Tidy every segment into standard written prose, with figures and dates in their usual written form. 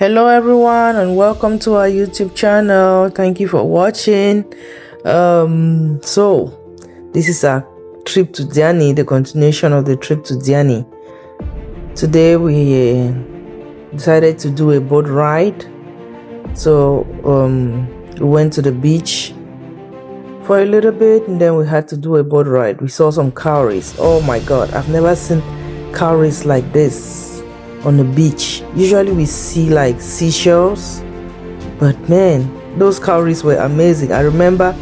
Hello everyone and welcome to our YouTube channel. Thank you for watching. So this is our trip to Diani, the continuation of the trip to Diani. Today we decided to do a boat ride. So we went to the beach for a little bit and then we had to do a boat ride. We saw some cowries. Oh my god, I've never seen cowries like this on the beach. Usually we see like seashells, but man, those cowries were amazing. I remember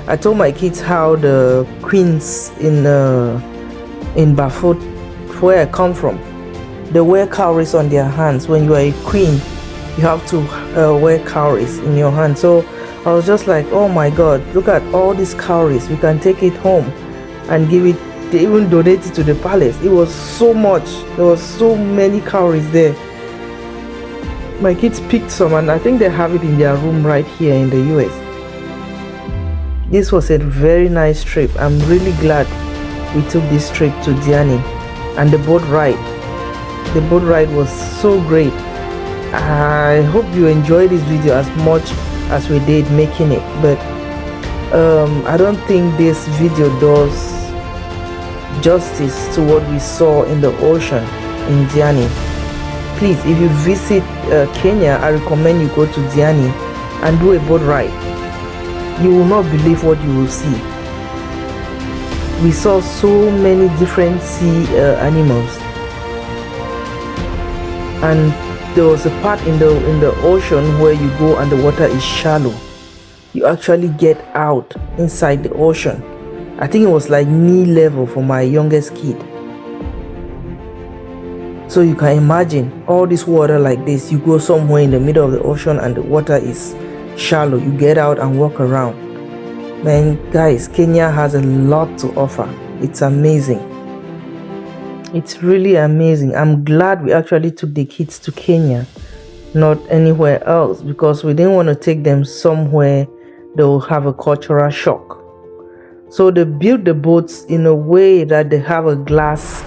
I told my kids how the queens in Bafut, where I come from, they wear cowries on their hands. When you are a queen, you have to wear cowries in your hand. So I was just like, oh my god, look at all these cowries. We can take it home and give it. They even donated to the palace. It was so much. There was so many cowries there. My kids picked some and I think they have it in their room right here in the US. This was a very nice trip. I'm really glad we took this trip to Diani. And the boat ride. The boat ride was so great. I hope you enjoyed this video as much as we did making it. But I don't think this video does justice to what we saw in the ocean in Diani. Please, if you visit Kenya, I recommend you go to Diani and do a boat ride. You will not believe what you will see. We saw so many different sea animals, and there was a part in the ocean where you go and the water is shallow. You actually get out inside the ocean. I think it was like knee level for my youngest kid. So you can imagine all this water like this. You go somewhere in the middle of the ocean and the water is shallow. You get out and walk around. Man, guys, Kenya has a lot to offer. It's amazing. It's really amazing. I'm glad we actually took the kids to Kenya, not anywhere else, because we didn't want to take them somewhere they will have a cultural shock. So they built the boats in a way that they have a glass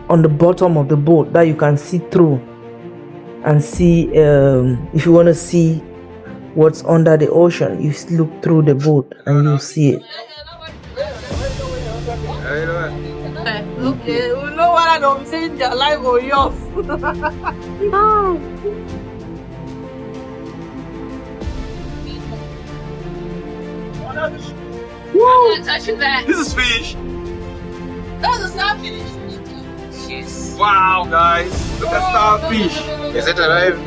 on the bottom of the boat that you can see through and see, if you want to see what's under the ocean, you look through the boat and you'll see it. Look, you know what I don't say in their life or yours. I'm not touching that. This is fish. That's a starfish. Jeez. Wow, guys. Look at starfish. Is it alive?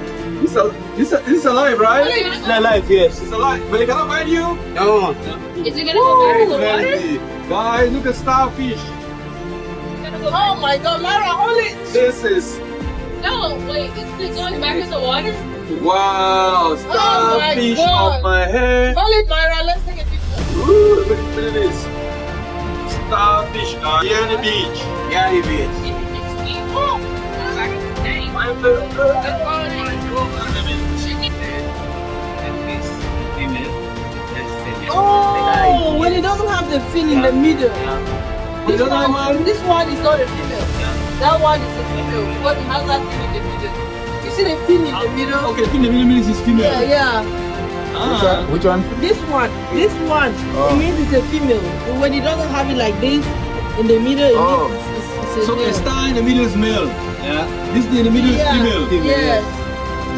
It's alive, right? It's alive, yes. It's alive. But they cannot bite you? No. Is it gonna go back in the water? Friendly. Guys, look at starfish. Oh my god, Lara, hold it. This is... No, wait. Is it going back in the water? Wow, starfish God. on my head. Hold it, Myra, let's take a picture. Ooh, look at this. Starfish on Diani Beach. Diani Beach. Oh, Oh, when it doesn't have the fin in the middle. This one is not a female. That one is a female because it has that fin in the middle. You see the fin in the middle? Okay, the fin in the middle means it's female. Yeah. Ah. Which one? This one, it means it's a female. But when it doesn't have it like this in the middle, it means it's a So male. a star in the middle is male. Yeah. This in the middle is female. Yes.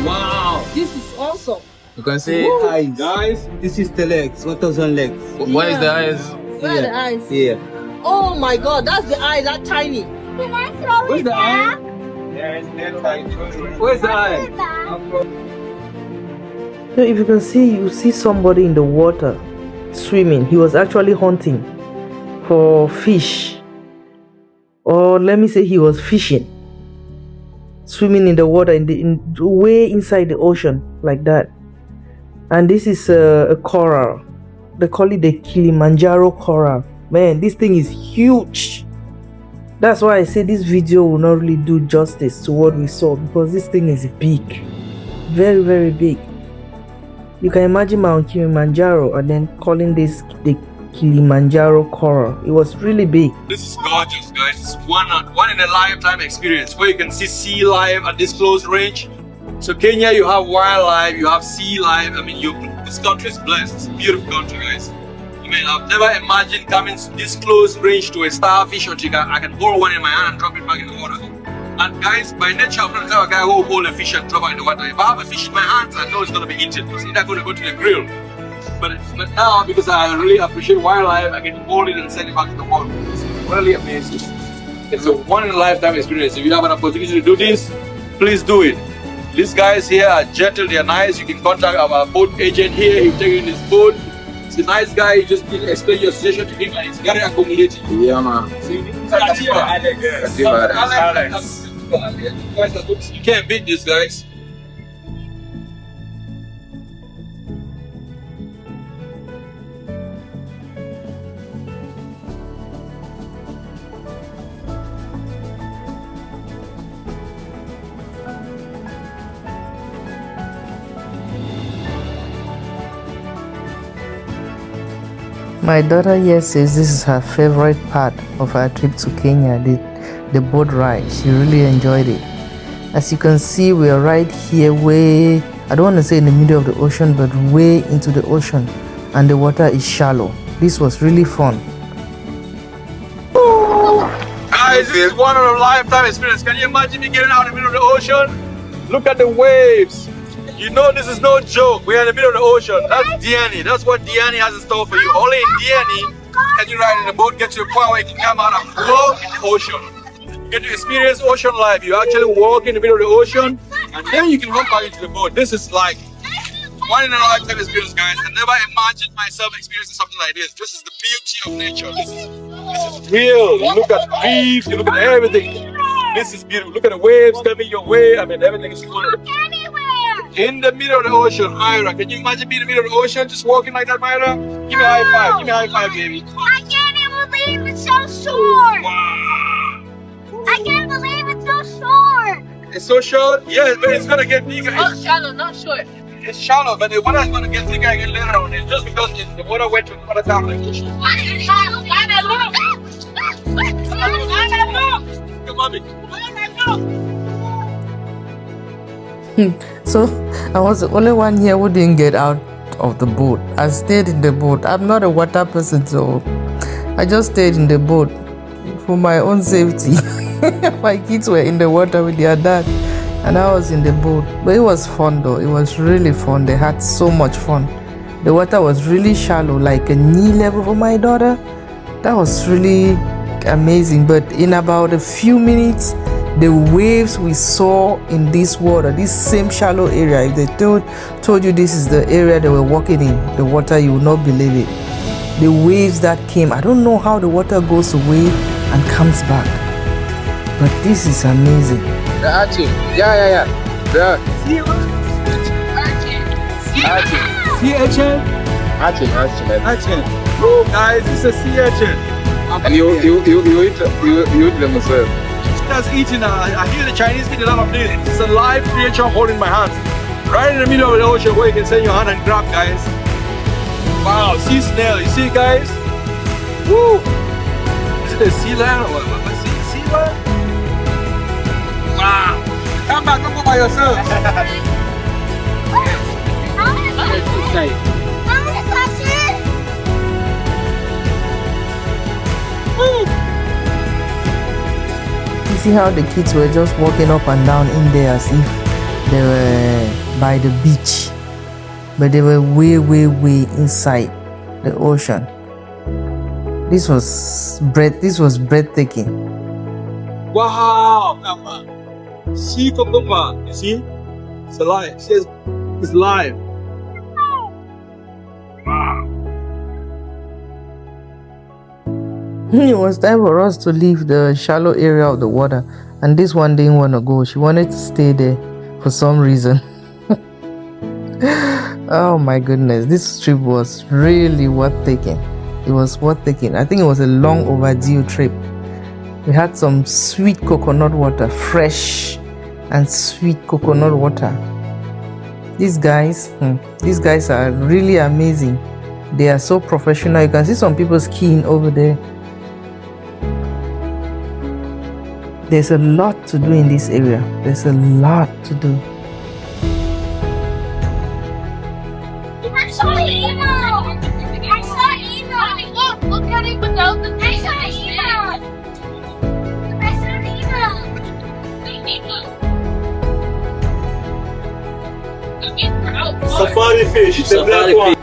Wow. This is awesome. You can see eyes. Guys, This is the legs. What else on legs? What is the eyes? Where are the eyes? Here. Oh my god, that's the eye, that tiny. where's the eye? Where's the eye? So if you can see, you see somebody in the water swimming. He was actually hunting for fish, or let me say he was fishing, swimming in the water way inside the ocean like that. And this is a coral. They call it the Kilimanjaro coral. Man, this thing is huge. That's why I say this video will not really do justice to what we saw, because this thing is big, very, very big. You can imagine Mount Kilimanjaro and then calling this the Kilimanjaro coral. It was really big. This is gorgeous, guys. It's one in a lifetime experience where you can see sea life at this close range. So Kenya, you have wildlife, you have sea life. I mean, this country is blessed. It's a beautiful country, guys. I mean, I've never imagined coming this close range to a starfish or chicken. I can hold one in my hand and drop it back in the water. And guys, by nature, I'm not the type of guy who will hold a fish and drop it in the water. If I have a fish in my hands, I know it's going to be eaten. It's either going to go to the grill. But now, because I really appreciate wildlife, I can hold it and send it back to the water. It's really amazing. It's a one-in-a-lifetime experience. If you have an opportunity to do this, please do it. These guys here are gentle, they're nice. You can contact our boat agent here. He'll take you in his boat. He's a nice guy. You just need to explain your situation to him and he's very accommodating. Yeah, man. Alex. You can't beat these guys. My daughter here says this is her favorite part of our trip to Kenya, the boat ride. She really enjoyed it. As you can see, we are right here way, I don't want to say in the middle of the ocean, but way into the ocean, and the water is shallow. This was really fun. Guys, this is one of a lifetime experience. Can you imagine me getting out in the middle of the ocean? Look at the waves. You know this is no joke. We're in the middle of the ocean. That's Diani. That's what Diani has in store for you. Only in Diani can you ride in a boat, get to a point where you can come out and walk in the ocean. You get to experience ocean life. You actually walk in the middle of the ocean and then you can run back into the boat. This is like one in a lifetime experience, guys. I never imagined myself experiencing something like this. This is the beauty of nature. This is real. You look at the reefs, you look at everything. This is beautiful. Look at the waves coming your way. I mean, everything is cool. In the middle of the ocean, Myra. Can you imagine being in the middle of the ocean, just walking like that, Myra? Give me a high five. Give me a high five, baby. I can't even believe it's so short. Wow. I can't believe it's so short. It's so short? Yeah, but it's gonna get bigger. Oh, shallow, not short. It's shallow, but the water is gonna get bigger again later on. It's just because the water went to another time like ocean. Come on, baby. So I was the only one here who didn't get out of the boat. I stayed in the boat. I'm not a water person, so I just stayed in the boat for my own safety. My kids were in the water with their dad and I was in the boat. But it was fun though. It was really fun. They had so much fun. The water was really shallow, like a knee level for my daughter. That was really amazing. But in about a few minutes, the waves we saw in this water, this same shallow area, if they told you this is the area they were walking in, the water, you will not believe it. The waves that came, I don't know how the water goes away and comes back, but this is amazing. Yeah. Sea urchin? Urchin. Oh, guys, it's a sea urchin. And you eat them as well. That's eating. I hear the Chinese eat a lot of this. It's a live creature holding my hands. Right in the middle of the ocean where you can send your hand and grab, guys. Wow, sea snail. You see, guys? Woo! Is it a sea lion or what? Sea lion? Wow! Come back, don't go by yourself. Woo! You see how the kids were just walking up and down in there as if they were by the beach, but they were way inside the ocean. This was breathtaking. Wow! Sea cucumber, you see? It's alive. It says it's live. It was time for us to leave the shallow area of the water, and this one didn't want to go. She wanted to stay there for some reason. Oh my goodness, this trip was really worth taking. It was worth taking. I think it was a long overdue trip. We had some sweet coconut water, fresh and sweet coconut water. These guys are really amazing. They are so professional. You can see some people skiing over there. There's a lot to do in this area. There's a lot to do. I saw emo. I saw emo. Look at it without the I saw emo. I saw emo. Safari fish, the black one.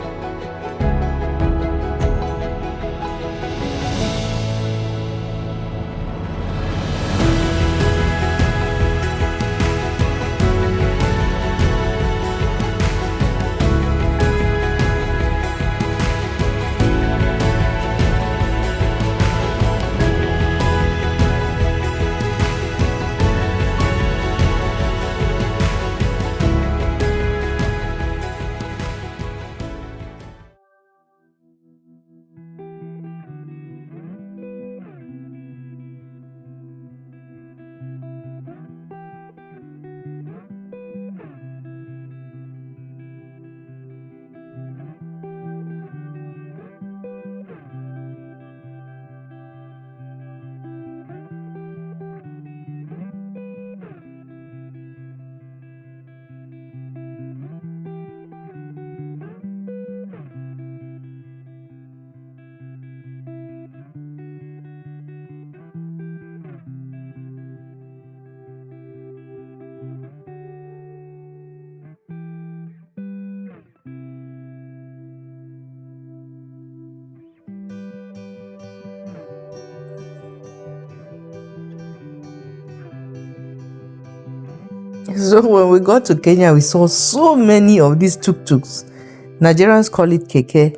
So when we got to Kenya, we saw so many of these tuk-tuks. Nigerians call it keke.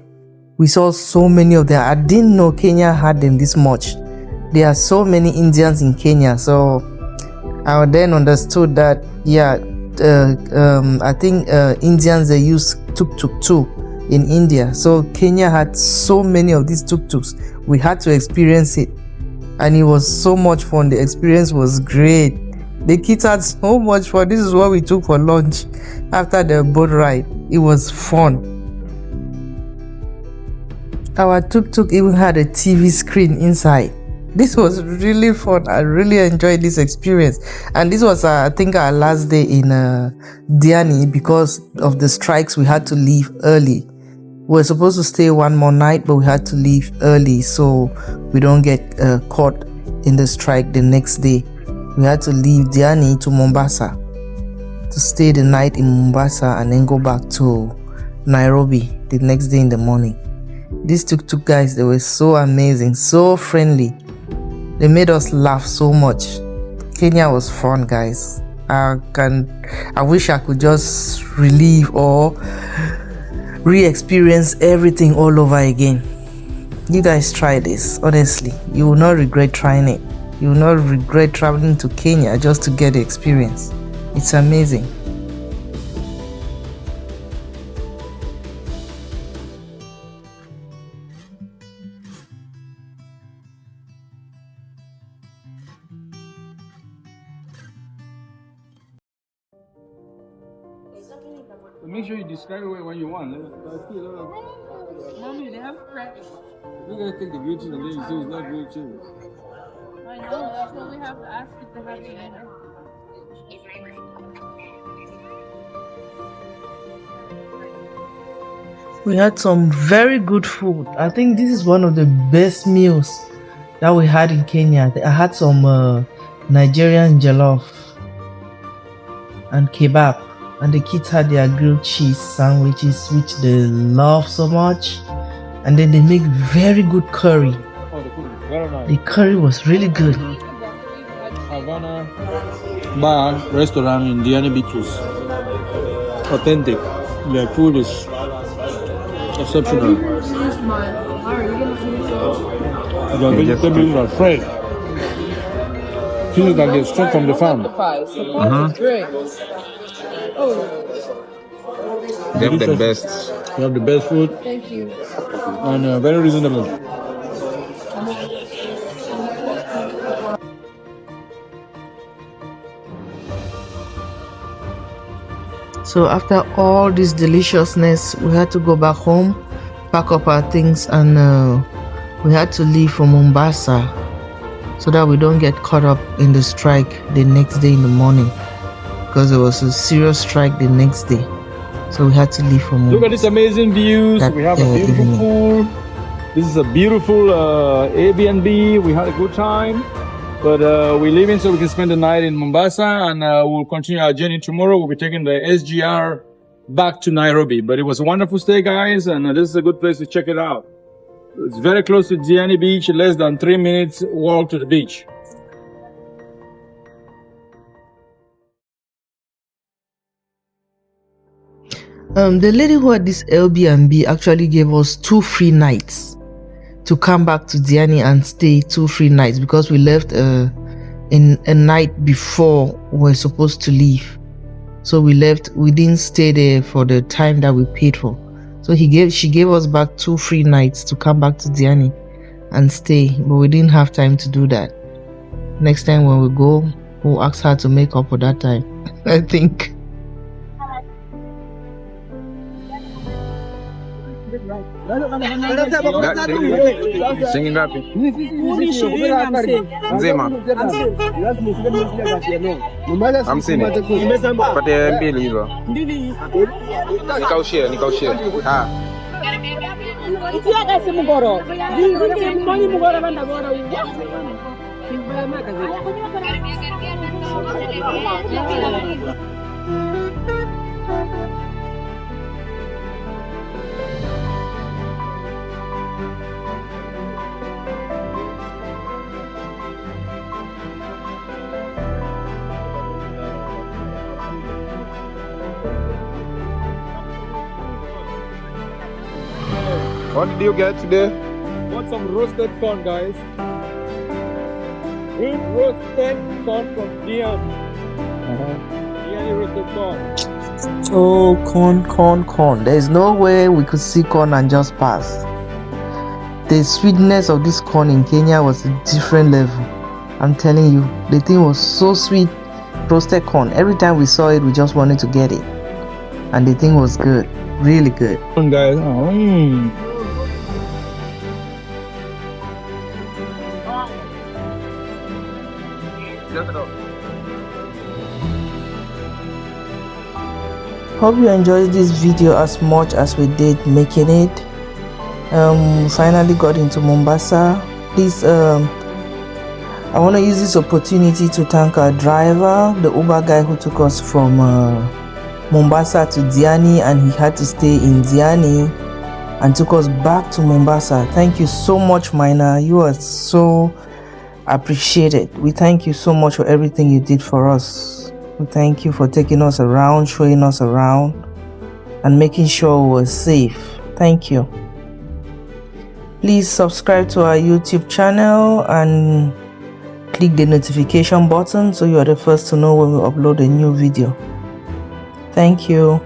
We saw so many of them. I didn't know Kenya had them this much. There are so many Indians in Kenya. So I then understood that, yeah, I think Indians, they use tuk-tuk too in India. So Kenya had so many of these tuk-tuks. We had to experience it. And it was so much fun. The experience was great. The kids had so much fun. This is what we took for lunch after the boat ride. It was fun. Our tuk-tuk even had a TV screen inside. This was really fun. I really enjoyed this experience. And this was, I think, our last day in Diani. Because of the strikes, we had to leave early. We were supposed to stay one more night, but we had to leave early so we don't get caught in the strike the next day. We had to leave Diani to Mombasa to stay the night in Mombasa and then go back to Nairobi the next day in the morning. These tuk-tuk guys, they were so amazing, so friendly. They made us laugh so much. Kenya was fun, guys. I wish I could just relive or re-experience everything all over again. You guys try this, honestly. You will not regret trying it. You will not regret traveling to Kenya just to get the experience. It's amazing. Make sure you describe it when you want. Mommy, they have crab. You gotta take the grilled cheese and then you say it's not grilled cheese. I know, that's what we have to ask if they have together. We had some very good food. I think this is one of the best meals that we had in Kenya. I had some Nigerian jollof and kebab. And the kids had their grilled cheese sandwiches, which they love so much. And then they make very good curry. Oh, the food is very nice. The curry was really good. Havana bar restaurant in Diani Beach is authentic. Their food is exceptional. The vegetables are fresh. Feels like they're straight from the farm. Great. They have the best. They have the best food. Thank you. And very reasonable. So after all this deliciousness, we had to go back home, pack up our things, and we had to leave for Mombasa so that we don't get caught up in the strike the next day in the morning, because there was a serious strike the next day. so we had to leave for more. Look at these amazing views. We have a beautiful pool. This is a beautiful Airbnb. We had a good time. But we're leaving so we can spend the night in Mombasa, and we'll continue our journey tomorrow. We'll be taking the SGR back to Nairobi. But it was a wonderful stay, guys, and this is a good place to check it out. It's very close to Diani Beach, less than 3 minutes walk to the beach. The lady who had this Airbnb actually gave us 2 free nights to come back to Diani and stay 2 free nights, because we left in a night before we were supposed to leave. So we didn't stay there for the time that we paid for. So she gave us back 2 free nights to come back to Diani and stay, but we didn't have time to do that. Next time when we go, we'll ask her to make up for that time. I think. Singing ngapi? Nzima. 50. Pate mbili hizo. Nikaushie. Ah. What did you get today? Want some roasted corn, guys. Roasted corn from Diani. Diani roasted corn. Oh, corn. There is no way we could see corn and just pass. The sweetness of this corn in Kenya was a different level. I'm telling you, the thing was so sweet. Roasted corn. Every time we saw it, we just wanted to get it. And the thing was good. Really good. Guys. Hope you enjoyed this video as much as we did making it. Finally got into Mombasa. Please, I want to use this opportunity to thank our driver, the Uber guy who took us from Mombasa to Diani, and he had to stay in Diani and took us back to Mombasa. Thank you so much, Mina. You are so appreciated. We thank you so much for everything you did for us. We thank you for taking us around, showing us around, and making sure we were safe. Thank you. Please subscribe to our YouTube channel and click the notification button so you are the first to know when we upload a new video. Thank you.